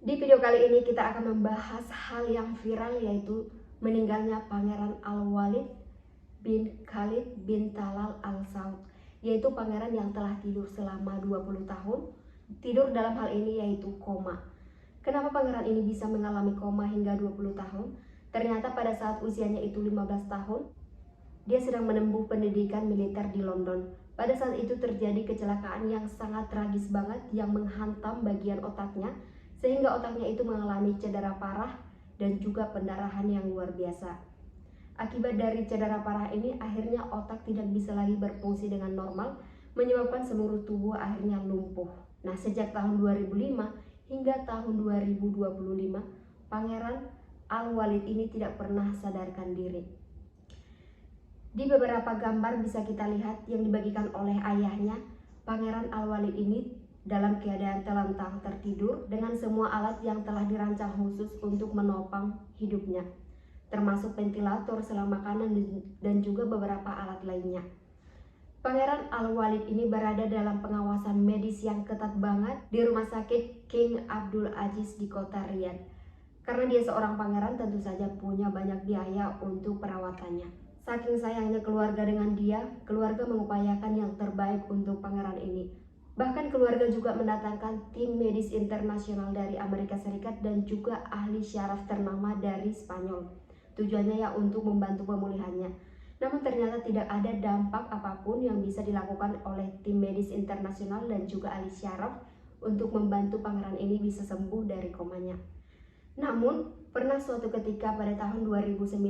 Di video kali ini kita akan membahas hal yang viral, yaitu meninggalnya Pangeran Al-Walid bin Khalid bin Talal Al Saud, yaitu pangeran yang telah tidur selama 20 tahun. Tidur dalam hal ini yaitu koma. Kenapa pangeran ini bisa mengalami koma hingga 20 tahun? Ternyata pada saat usianya itu 15 tahun, dia sedang menempuh pendidikan militer di London. Pada saat itu terjadi kecelakaan yang sangat tragis banget yang menghantam bagian otaknya, sehingga otaknya itu mengalami cedera parah dan juga pendarahan yang luar biasa. Akibat dari cedera parah ini, akhirnya otak tidak bisa lagi berfungsi dengan normal, menyebabkan seluruh tubuh akhirnya lumpuh. Nah, sejak tahun 2005 hingga tahun 2025, Pangeran Al-Walid ini tidak pernah sadarkan diri. Di beberapa gambar bisa kita lihat yang dibagikan oleh ayahnya, Pangeran Al-Walid ini dalam keadaan telentang tertidur dengan semua alat yang telah dirancang khusus untuk menopang hidupnya, termasuk ventilator, selang makanan, dan juga beberapa alat lainnya. Pangeran Al-Walid ini berada dalam pengawasan medis yang ketat banget di rumah sakit King Abdul Aziz di kota Riyadh. Karena dia seorang pangeran, tentu saja punya banyak biaya untuk perawatannya. Saking sayangnya keluarga dengan dia, keluarga mengupayakan yang terbaik untuk pangeran ini. Bahkan keluarga juga mendatangkan tim medis internasional dari Amerika Serikat dan juga ahli syaraf ternama dari Spanyol. Tujuannya ya untuk membantu pemulihannya. Namun ternyata tidak ada dampak apapun yang bisa dilakukan oleh tim medis internasional dan juga ahli syaraf untuk membantu pangeran ini bisa sembuh dari komanya. Namun, pernah suatu ketika pada tahun 2019,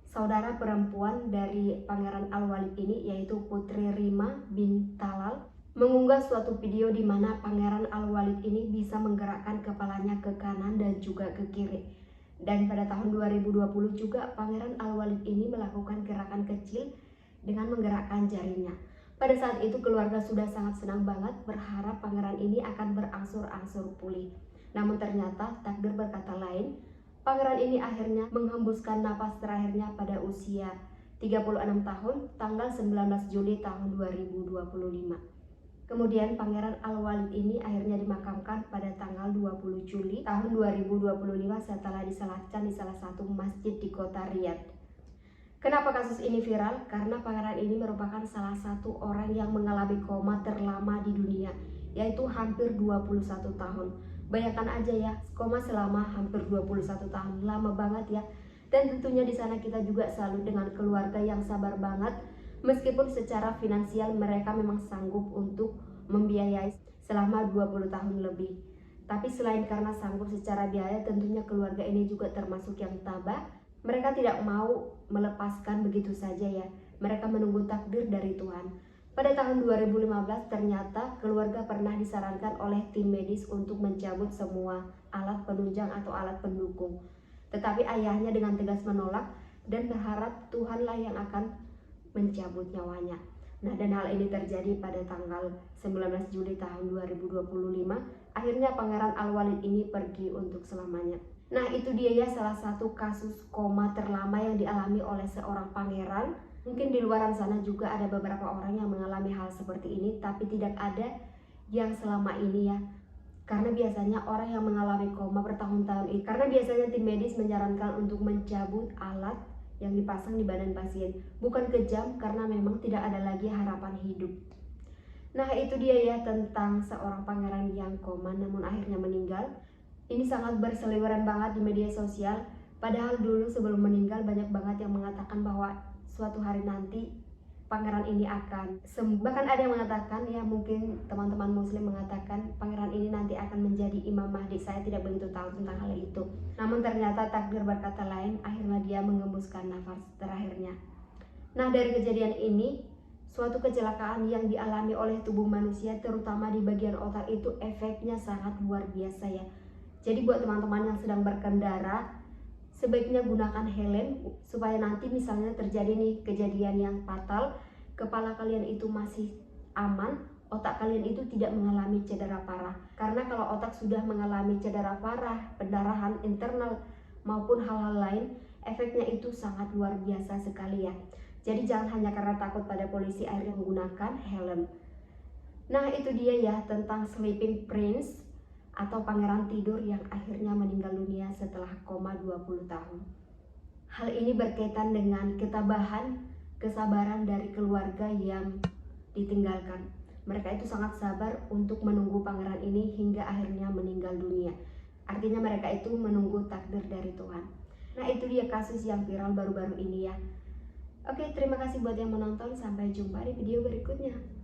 saudara perempuan dari Pangeran Al-Walid ini, yaitu Putri Rima bin Talal, mengunggah suatu video di mana Pangeran Al-Walid ini bisa menggerakkan kepalanya ke kanan dan juga ke kiri. Dan pada tahun 2020 juga Pangeran Al-Walid ini melakukan gerakan kecil dengan menggerakkan jarinya. Pada saat itu keluarga sudah sangat senang banget, berharap pangeran ini akan berangsur-angsur pulih. Namun ternyata takdir berkata lain. Pangeran ini akhirnya menghembuskan napas terakhirnya pada usia 36 tahun, tanggal 19 Juli tahun 2025. Kemudian Pangeran Al-Walid ini akhirnya dimakamkan pada tanggal 20 Juli tahun 2025 setelah disalatkan di salah satu masjid di kota Riyadh. Kenapa kasus ini viral? Karena pangeran ini merupakan salah satu orang yang mengalami koma terlama di dunia, yaitu hampir 21 tahun. Bayangkan aja ya, koma selama hampir 21 tahun, lama banget ya. Dan tentunya di sana kita juga selalu dengan keluarga yang sabar banget, meskipun secara finansial mereka memang sanggup untuk membiayai selama 20 tahun lebih. Tapi selain karena sanggup secara biaya, tentunya keluarga ini juga termasuk yang tabah. Mereka tidak mau melepaskan begitu saja ya. Mereka menunggu takdir dari Tuhan. Pada tahun 2015 ternyata keluarga pernah disarankan oleh tim medis untuk mencabut semua alat penunjang atau alat pendukung. Tetapi ayahnya dengan tegas menolak dan berharap Tuhanlah yang akan mencabut nyawanya. Nah, dan hal ini terjadi pada tanggal 19 Juli tahun 2025. Akhirnya Pangeran Al-Walid ini pergi untuk selamanya. Nah, itu dia ya salah satu kasus koma terlama yang dialami oleh seorang pangeran. Mungkin di luar sana juga ada beberapa orang yang mengalami hal seperti ini, tapi tidak ada yang selama ini ya. Karena biasanya orang yang mengalami koma bertahun-tahun itu, karena biasanya tim medis menyarankan untuk mencabut alat yang dipasang di badan pasien. Bukan kejam, karena memang tidak ada lagi harapan hidup. Nah, itu dia ya tentang seorang pangeran yang koma namun akhirnya meninggal. Ini sangat berseliweran banget di media sosial. Padahal dulu sebelum meninggal banyak banget yang mengatakan bahwa suatu hari nanti pangeran ini akan sembuh. Bahkan ada yang mengatakan ya, mungkin teman-teman muslim mengatakan pangeran ini nanti akan menjadi Imam Mahdi. Saya tidak begitu tahu tentang hal itu. Namun ternyata takdir berkata lain, akhirnya dia mengembuskan nafas terakhirnya. Nah, dari kejadian ini, suatu kecelakaan yang dialami oleh tubuh manusia terutama di bagian otak itu efeknya sangat luar biasa ya. Jadi buat teman-teman yang sedang berkendara, sebaiknya gunakan helm supaya nanti misalnya terjadi nih kejadian yang fatal, kepala kalian itu masih aman, otak kalian itu tidak mengalami cedera parah. Karena kalau otak sudah mengalami cedera parah, pendarahan internal maupun hal-hal lain, efeknya itu sangat luar biasa sekali ya. Jadi jangan hanya karena takut pada polisi akhirnya menggunakan helm. Nah, itu dia ya tentang Sleeping Prince atau pangeran tidur yang akhirnya meninggal dunia setelah koma 20 tahun. Hal ini berkaitan dengan ketabahan, kesabaran dari keluarga yang ditinggalkan. Mereka itu sangat sabar untuk menunggu pangeran ini hingga akhirnya meninggal dunia. Artinya mereka itu menunggu takdir dari Tuhan. Nah, itu dia kasus yang viral baru-baru ini ya. Oke, terima kasih buat yang menonton. Sampai jumpa di video berikutnya.